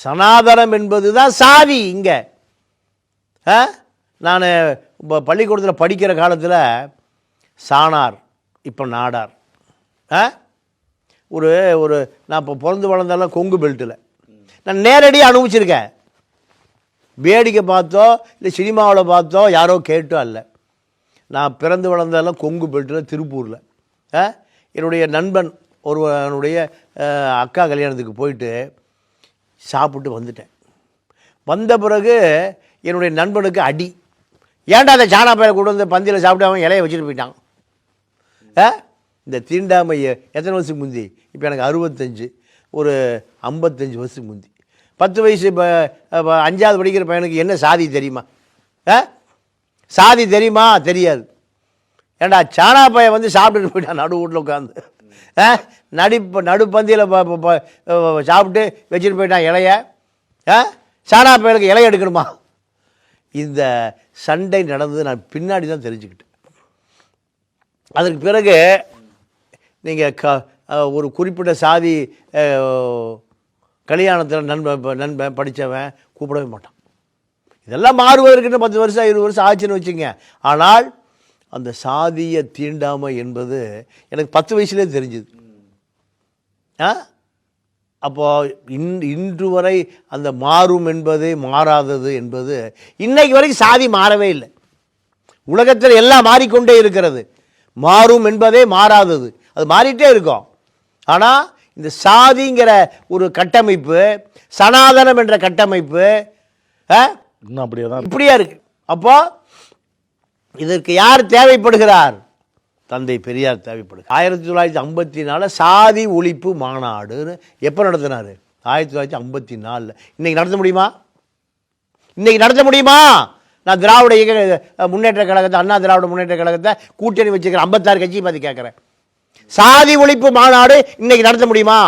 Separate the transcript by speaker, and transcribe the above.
Speaker 1: சனாதனம் என்பது தான் சாதி. இங்கே நான் இப்போ பள்ளிக்கூடத்தில் படிக்கிற காலத்தில் சாணார், இப்போ நாடார். ஒரு ஒரு நான் இப்போ பிறந்து வளர்ந்தாலும் கொங்கு பெல்ட்டில் நான் நேரடியாக அனுபவிச்சிருக்கேன். வேடிக்கை பார்த்தோ இல்லை சினிமாவில் பார்த்தோ யாரோ கேட்டோ அல்ல. நான் பிறந்து வளர்ந்தாலும் கொங்கு பெல்ட்டில் திருப்பூரில் என்னுடைய நண்பன் ஒருவனுடைய அக்கா கல்யாணத்துக்கு போயிட்டு சாப்பிட்டு வந்துட்டேன். வந்த பிறகு என்னுடைய நண்பனுக்கு அடி. ஏன்டா அந்த சாணா பையனை கொண்டு வந்து பந்தியில் சாப்பிட்டு அவன் இலையை வச்சுட்டு போயிட்டான். இந்த தீண்டாமையை எத்தனை வருஷத்துக்கு முந்தி? இப்போ எனக்கு 65, ஒரு 55 வருஷத்துக்கு முந்தி. 10 வயசு இப்போ 5வது படிக்கிற பையனுக்கு என்ன சாதி தெரியுமா? சாதி தெரியுமா? தெரியாது. ஏண்டா சாணா பையன் வந்து சாப்பிட்டுட்டு போயிட்டான் நடு வீட்டில் உட்காந்து. நடுப்பந்தியில் சாப்பிட்டு வச்சுட்டு போயிட்டான் இலைய. சாணா பையனுக்கு இலைய எடுக்கணுமா? இந்த சண்டை நடந்தது நான் பின்னாடி தான் தெரிஞ்சுக்கிட்டேன். அதற்கு பிறகு நீங்கள் ஒரு குறிப்பிட்ட சாதி கல்யாணத்தில் நண்பன் படித்தவன் கூப்பிடவே மாட்டான். இதெல்லாம் மாறுவதற்கு 10 வருஷம் 20 வருஷம் ஆச்சுன்னு வச்சுங்க. ஆனால் அந்த சாதிய தீண்டாமை என்பது எனக்கு 10 வயசுலேயே தெரிஞ்சுது. அப்போ இன்று வரை அந்த மாறும் என்பது மாறாதது என்பது இன்னைக்கு வரைக்கும் சாதி மாறவே இல்லை. உலகத்தில் எல்லாம் மாறிக்கொண்டே இருக்கிறது. மாறும் என்பதே மாறாதது, அது மாறிட்டே இருக்கும். ஆனால் இந்த சாதிங்கிற ஒரு கட்டமைப்பு, சனாதனம் என்ற கட்டமைப்பு
Speaker 2: இன்னும் அப்படியே தான்
Speaker 1: இப்படியா இருக்கு. அப்போ இதற்கு யார் தேவைப்படுகிறார்? தந்தை பெரியார் தேவைப்படுது. 1954 சாதி ஒழிப்பு மாநாடுன்னு எப்போ நடத்தினார்? 1954. இன்னைக்கு நடத்த முடியுமா? இன்னைக்கு நடத்த முடியுமா? நான் திராவிட இயக்க முன்னேற்ற கழகத்தை, அண்ணா திராவிட முன்னேற்ற கழகத்தை கூட்டணி வச்சுக்கிறேன் 56 கட்சியை பார்த்து கேட்குறேன். சாதி ஒழிப்பு மாநாடு இன்னைக்கு நடத்த முடியுமா?